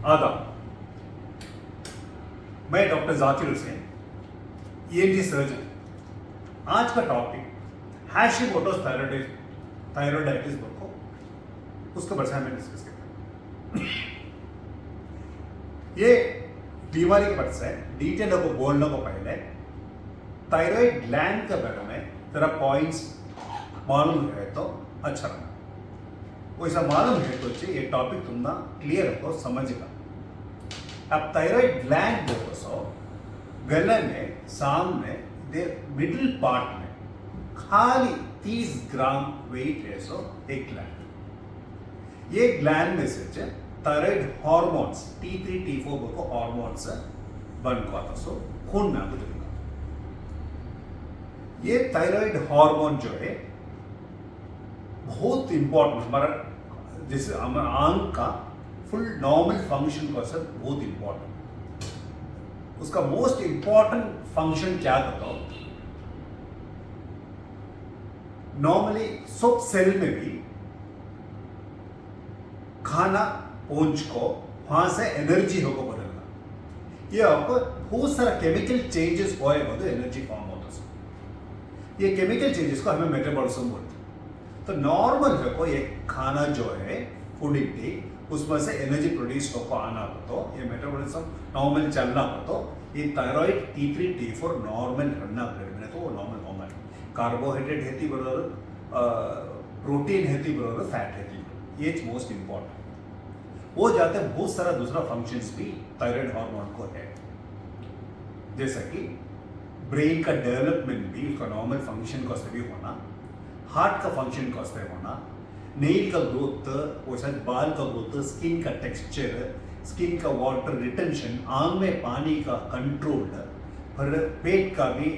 आदाब, मैं doctor Zakir Hussain, ENT surgeon. आज का टॉपिक हैशिमोटोस थायराइडाइटिस को उसके बारे में डिस्कस करते हैं। ये बीमारी के बारे से डिटेल को बोलने को पहले थायराइड ग्लैंड के बारे में जरा पॉइंट्स मालूम है तो अच्छा रहा। वैसा मालूम है तो ये टॉपिक तुमना क्लियर हो समझेगा। अब थायराइड ग्लैंड देखो सो गले में सामने मिडिल पार्ट में खाली 30 ग्राम वेट है सो एक ग्लैंड। ये ग्लैंड में से थायराइड हार्मोन्स T3 T4 को हार्मोन्स बन पाता सो खून में आपको दिखेगा। ये थायराइड हार्मोन जो है बहुत इंपॉर्टेंट, हमारा जैसे हमारा आंख का फुल नॉर्मल फंक्शन को सर बहुत इंपॉर्टेंट। उसका मोस्ट इंपॉर्टेंट फंक्शन क्या बताओ? नॉर्मली सब सेल में भी खाना पहुंच को वहां से एनर्जी होगा बदलना। ये आपको बहुत सारा केमिकल चेंजेस होएगा तो एनर्जी फॉर्म होता है। ये केमिकल चेंजेस को हमें मेटाबॉलिज्म बोलते हैं। तो नॉर्मल है को ये खाना जो है फूड इंटेक उसमें से एनर्जी प्रोड्यूस होकर आना हो तो ये मेटाबॉलिज्म नॉर्मल चलना हो तो ये थायराइड T3 T4 नॉर्मल रखना पड़ेगा तो वो नॉर्मल होगा। कार्बोहाइड्रेट है बराबर, प्रोटीन है बराबर, फैट है बराबर, ये मोस्ट इंपॉर्टेंट वो जाते हैं। बहुत सारा दूसरा फंक्शंस भी थायराइड हार्मोन को है, जैसा कि ब्रेन का डेवलपमेंट भी उसका नॉर्मल फंक्शन को भी होना, हार्ट का फंक्शन को होना, नेल का ग्रोथ, वैसा बाल का ग्रोथ, स्किन का टेक्सचर, स्किन का वाटर रिटेंशन, आंख में पानी का कंट्रोल, फिर पेट का भी,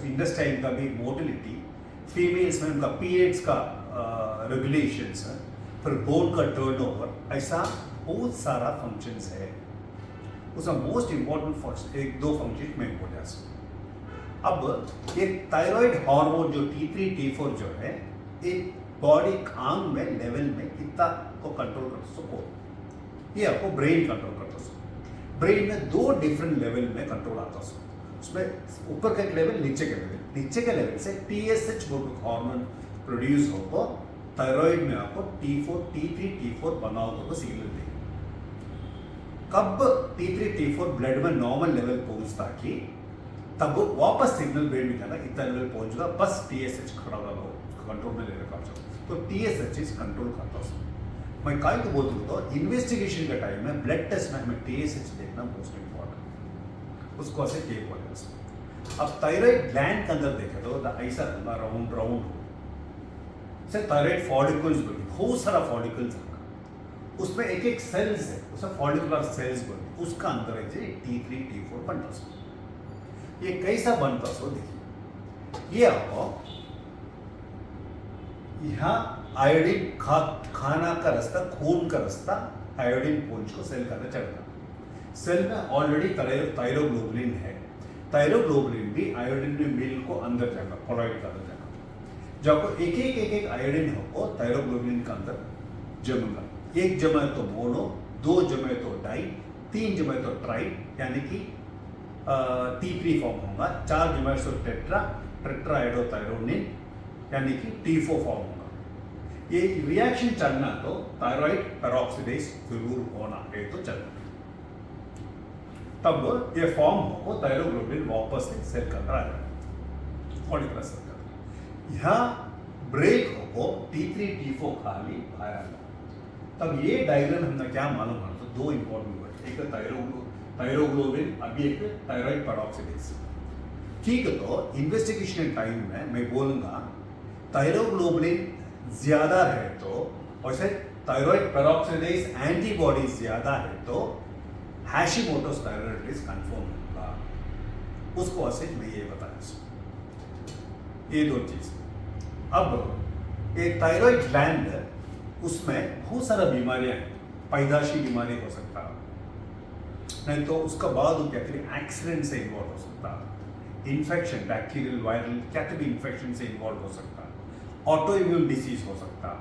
इंटेस्टाइन का भी मोटिलिटी, फीमेल्स में उनका पीरियड्स का रेगुलेशंस, फिर बोन का टर्नओवर, ऐसा बहुत सारा फंक्शंस है। उसका मोस्ट इंपॉर्टेंट एक दो फंक्शन में बोला। अब ये थायराइड हार्मोन जो T3 T4 जो है एक बॉडी आंग में लेवल में कितना को कंट्रोल कर सको, ये आपको ब्रेन कंट्रोल करता सको। ब्रेन में दो डिफरेंट लेवल में कंट्रोल आता सको। उसमें ऊपर का एक लेवल, नीचे के लेवल से TSH हार्मोन प्रोड्यूस होगा। थायराइड में आपको T3 T4 बनाओ तो सिग्नल देगा। कब T3 T4 ब्लड में नॉर्मल लेवल पहुंचता कि तब वापस सिग्नल ब्रेन में जाना, इतना लेवल पहुंचेगा, बस TSH खड़ा रहो, कंट्रोल में ले रखा। तो TSH इस कंट्रोल करता है। मैं काय को बोलता हूँ तो इन्वेस्टिगेशन के टाइम में ब्लड टेस्ट में हमें TSH देखना मोस्ट इंपॉर्टेंट, उसको ऐसे के बोले। अब थायराइड ग्लैंड के अंदर देखे तो ऐसा राउंड से थायराइड फॉलिकल्स बनी, बहुत सारा फॉलिकल्स है, उसमें एक एक सेल्स है, उसमें फॉलिकुलर सेल्स बनी, उसका अंदर है T3 T4 बनता है। ये कैसा बनता सो देखिए। ये आपको यहाँ आयोडीन खाना का रास्ता, खून का रास्ता आयोडीन पहुंच को सेल का चढ़ता। सेल में ऑलरेडी थायरोग्लोबुलिन है। थायरोग्लोबुलिन भी आयोडीन में मिल को अंदर जाएगा, कोलॉइड का अंदर जाएगा। जब एक आयोडीन हो थायरोग्लोबुलिन का अंदर जमेगा। एक जमे तो मोनो, दो जमे तो डाई, तीन जमे तो ट्राई यानी कि T3 फॉर्म होगा, चार जमे तो टेट्राएडोथायरोनिन यानी कि T4 फॉर्म होगा। ये रिएक्शन चलना तो थायराइड पेरोक्सिडेज जरूर होना है तो चलना, तब ये फॉर्म हो थायरोग्लोबुलिन वापस से सेल का अंदर आ जाएगा, फॉलिकुलर सेल का। यहाँ ब्रेक हो T3 T4 खाली बाहर आ जाए। तब ये डायग्राम हमने क्या मालूम है तो दो इंपॉर्टेंट वर्ड, एक थायरोग्लोबुलिन, अभी एक थायराइड पेरोक्सिडेज। ठीक है, तो इन्वेस्टिगेशन टाइम में मैं बोलूंगा थायरोग्लोबुलिन ज्यादा है तो, और थायराइड पेरोक्सिडेज एंटीबॉडी ज्यादा है तो हैशिमोटोस थायराइडाइटिस कंफर्म होगा। उसको ऐसे मैं ये बताया, ये दो चीज। अब ये थायराइड ग्लैंड, उसमें बहुत सारा बीमारियां हैं, पैदाशी बीमारी हो सकता है, नहीं तो उसका बाद वो क्या करें एक्सीडेंट से इन्वॉल्व हो सकता है, इन्फेक्शन बैक्टीरियल वायरल क्या भी इन्फेक्शन से इन्वॉल्व हो सकता है, ऑटो इम्यून डिसीज हो सकता है,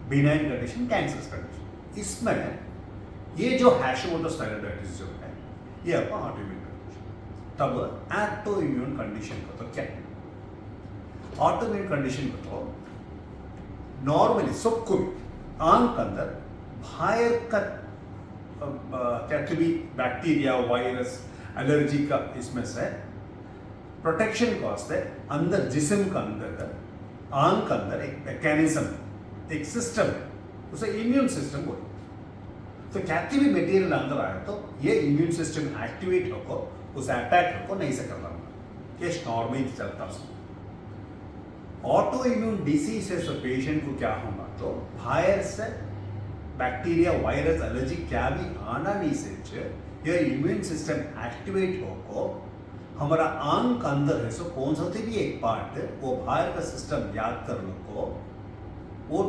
बिनाइन कंडीशन, कैंसर कंडीशन। इसमें ये जो हैशिमोटोस थायराइडाइटिस जो है ये आपका ऑटोइम्यून कंडीशन। तब ऑटोइम्यून कंडीशन को तो क्या है? ऑटोइम्यून कंडीशन को तो नॉर्मली सबको आंख अंदर बाहर का क्या भी बैक्टीरिया वायरस एलर्जी का इसमें से प्रोटेक्शन को वास्ते अंदर जिस्म का अंदर आंख का अंदर एक मैकेनिज्म एक सिस्टम है, उसे इम्यून सिस्टम बोलते हैं। तो क्या भी मटेरियल अंदर आया तो ये इम्यून सिस्टम एक्टिवेट होकर उसे अटैक होकर नहीं से करना होगा, ये नॉर्मली चलता है। ऑटो इम्यून डिसीजेस पेशेंट को क्या होगा तो बाहर से बैक्टीरिया वायरस एलर्जी क्या भी आना नहीं से ये इम्यून सिस्टम एक्टिवेट होकर हमारा आंख अंदर है सो कौन सा भी एक पार्ट वो बाहर का सिस्टम याद कर लो को वो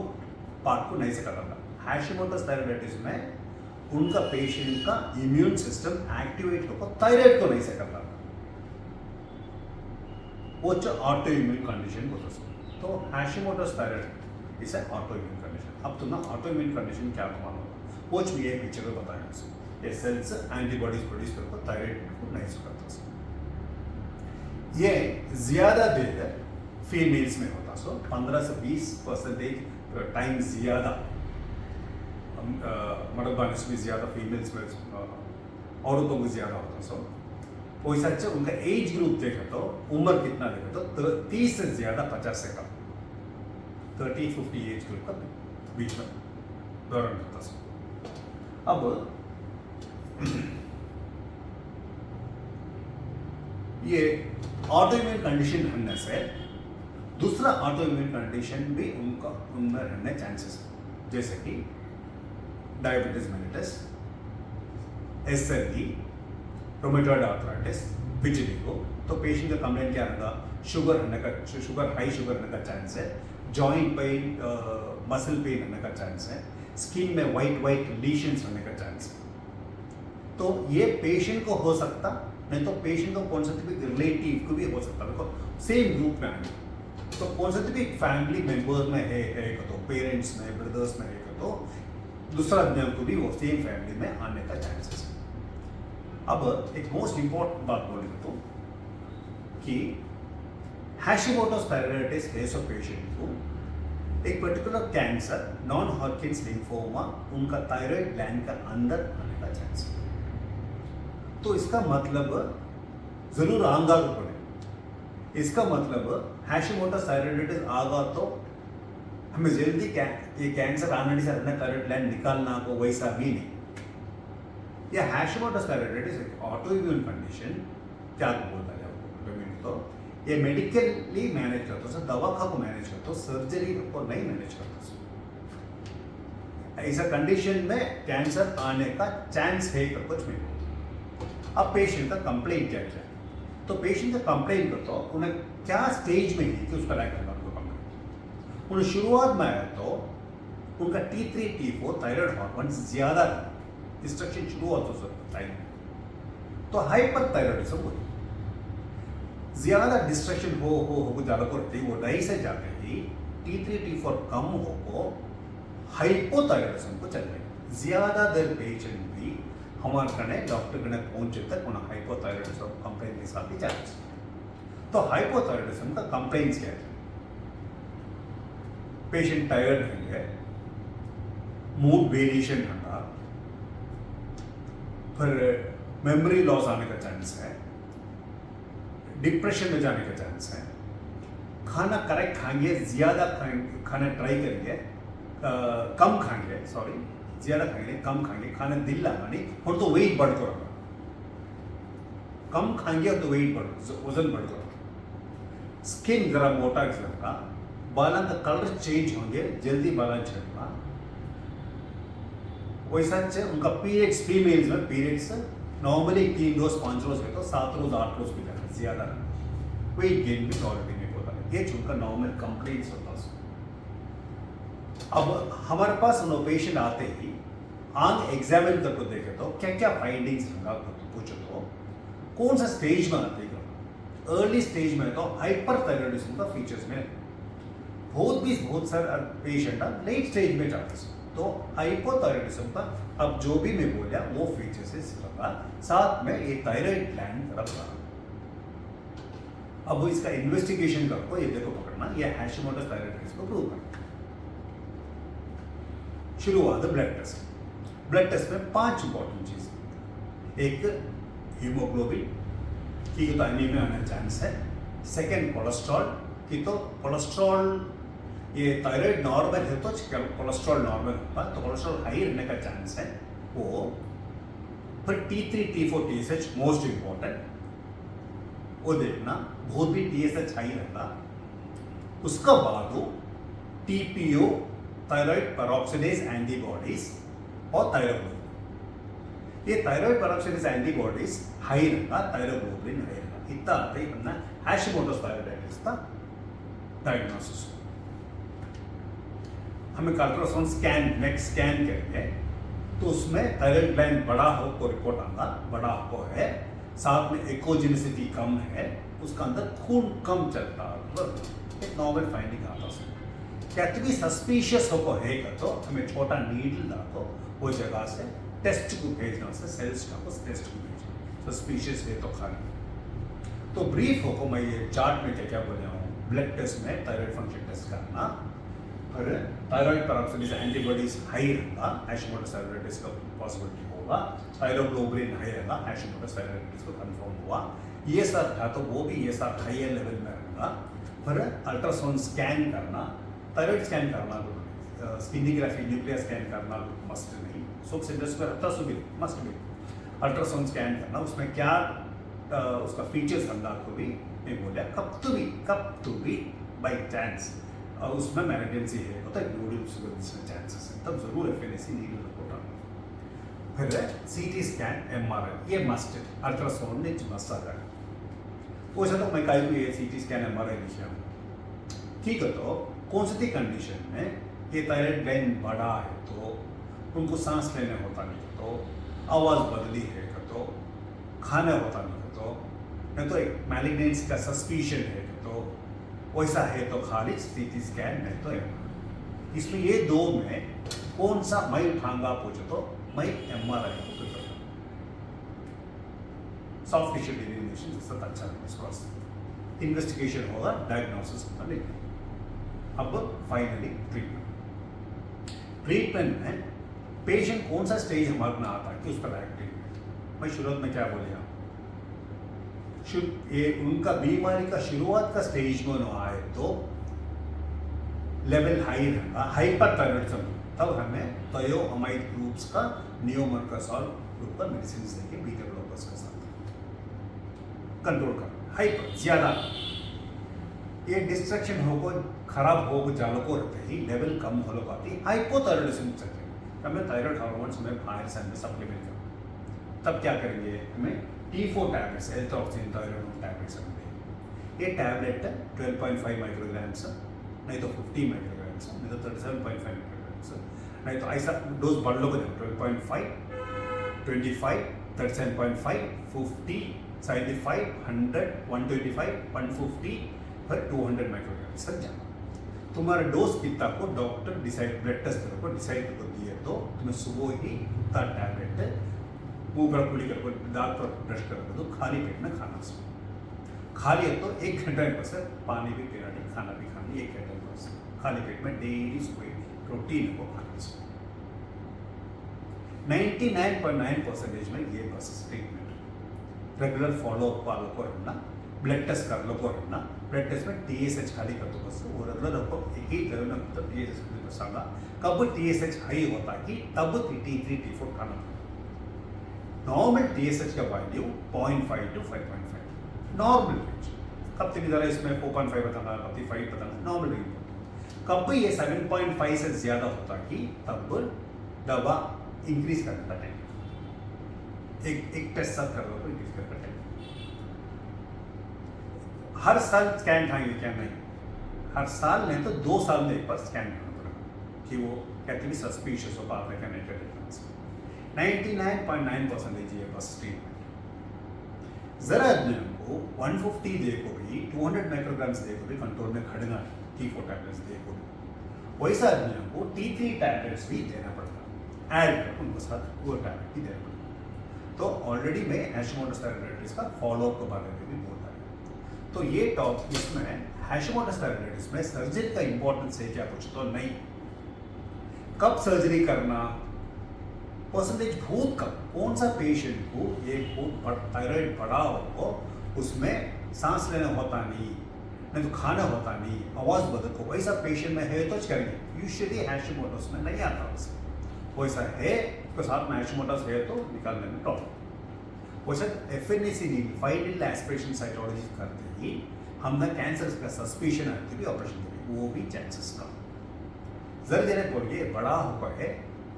पार्ट को नहीं से करना। हैशिमोटोस थायराइडाइटिस में उनका पेशेंट का इम्यून सिस्टम एक्टिवेट होकर थायराइड को नहीं से करना, वो ऑटो इम्यून कंडीशन बोलते हैं। तो Hashimoto's thyroid is auto immune condition. अब तुम ऑटो इम्यून कंडीशन क्या मानो वो भी एक पिक्चर में बताया, ये सेल्स एंटीबॉडीज प्रोड्यूस करके थायराइड को नहीं से करता। ये ज्यादा देर फीमेल्स में होता, सो 15 से 20% टाइम ज्यादा मर्द बनस्पति ज्यादा फीमेल्स में औरतों को ज्यादा होता। सो वैसा अच्छा उनका एज ग्रुप देखा तो उम्र कितना देखा तो 30 से ज्यादा 50 से कम 30-50 एज ग्रुप का बीच में दौरान होता। सो अब ये ऑटोइम्यून कंडीशन रहने से दूसरा ऑटोइम्यून कंडीशन भी उनका उनमें रहने चांसेस है, जैसे कि diabetes mellitus, SLE, rheumatoid arthritis, vitiligo. तो पेशेंट का कंप्लेंट क्या रहेगा? शुगर रहने का, शुगर हाई शुगर रहने का चांस है, जॉइंट पेन, मसल पेन रहने का चांस है, स्किन में वाइट लीशंस रहने का चांस है। तो ये पेशेंट को हो सकता, नहीं तो पेशेंट को कौन सा भी रिलेटिव को भी हो सकता है। देखो सेम ग्रुप में आएंगे तो कौन सा भी फैमिली मेंबर में है तो पेरेंट्स में, ब्रदर्स में है तो दूसरा जन को भी वो सेम फैमिली में आने का चांसेस है। अब एक मोस्ट इंपॉर्टेंट बात बोले तो कि हैशिमोटोस थायराइडाइटिस है सो पेशेंट को एक पर्टिकुलर कैंसर नॉन हॉटकिन्स लिम्फोमा उनका थायराइड ग्लैंड का अंदर आने का चांस है। तो इसका मतलब जरूर आंगा को पड़े, इसका मतलब हैशिमोटोस थायराइडाइटिस आगा तो हमें जल्दी ये कैंसर आने से अपना थायराइड ग्लैंड निकालना को वैसा भी नहीं। यह हैशिमोटोस थायराइडाइटिस एक ऑटोइम्यून कंडीशन क्या बोलता है तो ये मेडिकली मैनेज करता है, दवा को मैनेज करता है, सर्जरी को नहीं मैनेज करता। ऐसा कंडीशन में कैंसर आने का चांस है तो कुछ नहीं। अब पेशेंट का कंप्लेंट क्या है तो पेशेंट का कंप्लेंट करता है उन्हें क्या स्टेज में है कि उसका लाइक करना कंप्लेंट। उन्हें शुरुआत में आया तो उनका T3 T4 थायराइड हार्मोन ज्यादा डिस्ट्रक्शन शुरू होता है टाइम, तो हाइपर थायराइडिज्म होती, ज्यादा डिस्ट्रक्शन हो ज्यादा करती वो नहीं से जाते ही T3 T4 कम हो हाइपोथायराइडिज्म को चल रही। ज्यादा देर पेशेंट भी हमारे कने डॉक्टर कने पहुंचे तक उन्हें हाइपोथायराइडिज्म कंप्लेंट के साथ ही जाते। तो हाइपोथायराइडिज्म का कंप्लेंट्स क्या है? पेशेंट टायर्ड रहेंगे, मूड वेरिएशन रहना, फिर मेमोरी लॉस आने का चांस है, डिप्रेशन में जाने का चांस है, खाना करेक्ट खाएंगे, ज्यादा खाना ट्राई करेंगे, कम खाएंगे, सॉरी ज्यादा खाएंगे कम खाएंगे, खाना दिल लगा नहीं और तो वेट बढ़ कर रहा, कम खाएंगे और तो वेट बढ़ वजन बढ़ कर, स्किन जरा मोटा का, बालों का कलर चेंज होंगे, जल्दी बाल झड़ना, वैसा उनका पीरियड्स फीमेल्स में पीरियड्स नॉर्मली 3 रोज 5 रोज है तो 7 रोज 8 रोज भी जाता है, ज्यादा वेट गेन भी नॉर्मली नहीं होता है, ये उनका नॉर्मल कंप्लेंट्स होता है। अब हमारे पास पेशेंट आते ही आंख एग्जामिन करके देखे तो क्या क्या फाइंडिंग्स पूछो तो कौन सा स्टेज में आते हैं? अर्ली स्टेज में तो हाइपरथायराइडिज्म का फीचर्स में बहुत सारे पेशेंट लेट स्टेज में जाते हैं। तो हाइपोथायरॉयडिज्म का अब जो भी मैं बोला वो फीचर्स इसका साथ में ये थायराइड ग्लैंड तरफ रहा। अब इसका इन्वेस्टिगेशन करो, ये देखो पकड़ना, ये हैशिमोटोस थायराइडाइटिस को प्रूव करना। शुरू हुआ था ब्लड टेस्ट। ब्लड टेस्ट में 5 इंपॉर्टेंट चीज, एक हीमोग्लोबिन की तो एनीमिया आने चांस है, सेकेंड कोलेस्ट्रॉल की तो कोलेस्ट्रॉल ये थायराइड नॉर्मल है तो कोलेस्ट्रॉल नॉर्मल होगा, तो कोलेस्ट्रॉल हाई रहने का चांस है वो। फिर T3 T4 TSH most important वो देखना, बहुत भी TSH हाई रहता। उसका बाद TPO थायराइड पेरोक्सिडेज एंटीबॉडीज और थायरोग्लोबिन। ये थायराइड पेरोक्सिडेज एंटीबॉडीज हाई रहता, थायरोग्लोबिन हाई रहता। इतना आता ही हमने हैशिमोटोस थायराइडाइटिस का डायग्नोसिस। हमें अल्ट्रासाउंड स्कैन नेक्स्ट स्कैन करेंगे तो उसमें थायराइड ग्लैंड बड़ा हो को रिपोर्ट आता, बड़ा हो है, साथ में एकोजेनिसिटी कम है, उसका अंदर खून कम चलता है, एक नॉर्मल फाइंडिंग आता है। क्या भी सस्पिशियस हो है तो हमें छोटा नीडल डालो वो जगह से टेस्ट को भेजना, से सेल्स का उस टेस्ट को भेजना, सस्पिशियस है तो खाली। तो ब्रीफ हो मैं ये चार्ट में क्या क्या बोले हूँ, ब्लड टेस्ट में थायराइड फंक्शन टेस्ट करना, फिर थायराइड पेरोक्सिडेज एंटीबॉडीज हाई रहता, हैशिमोटोस थायराइडाइटिस का पॉसिबिलिटी होगा, थायरोग्लोबिन हाई रहता, हैशिमोटोस थायराइडाइटिस को कंफर्म हुआ। ये सब था तो वो भी ये सब हायर लेवल में रहेगा। फिर अल्ट्रासाउंड स्कैन करना, थायराइड स्कैन करना, स्किनिग्राफी न्यूक्लियर स्कैन करना मस्ट नहीं, सोप सेंटर्स पर अल्ट्रासोनिक मस्ट भी अल्ट्रासाउंड स्कैन करना, उसमें क्या उसका फीचर्स अंदाज को भी मैं बोला, कब तो भी बाई चांस उसमें इमरजेंसी है होता है न्यूडल चांसेस है, तब जरूर एफएनएसी नीडल रिपोर्ट आना। फिर सीटी स्कैन एमआरआई ये मस्ट है, अल्ट्रासाउंड ने मस्त आ जाए वो तो मैं कहीं को ये सीटी स्कैन एमआरआई लिखा हूँ। ठीक है, तो कौन सी कंडीशन में ये थायराइड ग्लैंड बड़ा है तो उनको सांस लेने होता नहीं, तो आवाज़ बदली है तो खाना होता नहीं, तो एक मैलिग्नेंसी का सस्पिशन है तो वैसा है तो खाली सीटी स्कैन नहीं तो एमआरआई। इसमें ये दो में कौन सा मैं उठाऊंगा पूछो तो मैं एमआरआई को प्रेफर करूँगा। सॉफ्ट टिश्यू डिलीनेशन सबसे अच्छा है, इसको इन्वेस्टिगेशन होगा, डायग्नोसिस होगा। लेकिन अब फाइनली ट्रीटमेंट में पेशेंट कौन सा स्टेज हमारे में आता है कि उस पर एक्टिव। मैं शुरुआत में क्या बोले, ये उनका बीमारी का शुरुआत का स्टेज में आए तो लेवल हाई रहेगा, हाइपरथायरॉइडिज्म, तब हमें थायोअमाइड ग्रुप्स का नियोमर्कासोल ग्रुप का मेडिसिन देके बीटा ब्लॉकर्स के साथ कंट्रोल करना। हाइपर ज्यादा ये डिस्ट्रक्शन हो खराब हो जालो को रहते ही लेवल कम हो पाती हाइपोथायरॉइडिज्म चलते हमें थायराइड हार्मोन्स में बाहर से हमें सप्लीमेंट करना। तब क्या करेंगे, हमें T4 टैबलेट्स एल्ट्रोक्सिन थायराइड टैबलेट्स ये टैबलेट 12.5 माइक्रोग्राम्स नहीं तो 50 माइक्रोग्राम्स नहीं तो 37.5 माइक्रोग्राम्स नहीं तो ऐसा डोज बढ़ लो 12.5 25 37.5 50 75 100 125 150 फिर 200 माइक्रोग्राम्स तक जाना। तुम्हारा डोज कितना को डॉक्टर डिसाइड ब्लड टेस्ट को डिसाइड कर दिए तो तुम्हें सुबह ही टैबलेट मुंह पर कुली कर दांत पर ब्रश कर दो, खाली पेट में खाना चाहिए। खाली है तो 1 घंटा में पानी भी पीना नहीं, खाना भी खाना 1 घंटे में खाली पेट में डेली सुबह प्रोटीन को खाना चाहिए। 99.9% में ये बस ट्रीटमेंट रेगुलर फॉलोअप वालों को रहना, ब्लड टेस्ट कर लो को रहना। ब्लड टेस्ट में TSH खाली कर दो बस, वो रेगुलर आपको एक ही लेवल में मतलब TSH बसाना। कब TSH हाई होता कि तब T3 T4 खाना। नॉर्मल TSH का वैल्यू 0.5 to 5.5 नॉर्मल रेंज। कब तक इधर इसमें 4.5 बताना, कब 5 बताना, नॉर्मल रेंज। कब ये 7.5 से ज्यादा होता कि तब दवा इंक्रीज करने का टाइम, एक टेस्ट सब कर लो तो इंक्रीज करने का टाइम। हर साल स्कैन खाएंगे क्या, नहीं, हर साल नहीं तो 2 साल में एक बार स्कैन करना पड़ेगा कि वो कहते हैं सस्पिशियस हो पाता है क्या नहीं करते। 99.9% ये बस ट्रीटमेंट। जरा को 150 देखो भी 200 माइक्रोग्राम्स देखो भी कंट्रोल में खड़ना T4 टैबलेट्स देखो भी वैसा आदमियों को T3 टैबलेट्स भी देना पड़ता है, ऐड कर उनको साथ वो टैबलेट भी देना पड़ता है। तो ऑलरेडी मैं हैशिमोटोस थायराइडाइटिस का फॉलोअप के बारे में भी बोल रहा है। तो ये टॉपिक इसमें हैशिमोटोस थायराइडाइटिस में सर्जरी का इंपॉर्टेंस है क्या, कुछ तो नहीं। कब सर्जरी करना, परसेंटेज बहुत कम, कौन सा पेशेंट को एक बहुत थायराइड बढ़ा हो उसमें सांस लेना होता नहीं तो खाना होता नहीं, आवाज बदल को, वैसा पेशेंट में है तो करेंगे। यूजुअली हैशिमोटोस में नहीं आता वैसे, वैसा है तो साथ में हैशिमोटोस है तो निकालने में प्रॉब्लम। वैसे FNAC need final aspiration cytology करते ही हमने कैंसर का सस्पिशन आती भी ऑपरेशन करें, वो भी चांसेस कम। जर देने बोलिए बड़ा होकर है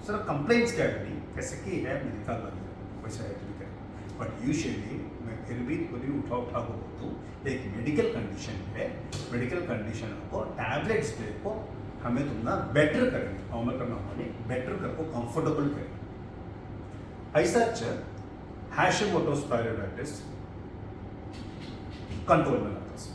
सर कंप्लेंट्स क्या करी कैसे की है मैं निकाल लूँगा, वैसा है तो भी करें। बट यूजुअली मैं फिर भी पूरी उठा को बोलूँ एक मेडिकल कंडीशन है, मेडिकल कंडीशन को टैबलेट्स दे को हमें तुमना बेटर करेंगे, नॉर्मल करना होने बेटर कर को कंफर्टेबल करें। ऐसा हैशिमोटोस थायराइडाइटिस कंट्रोल में लाता है।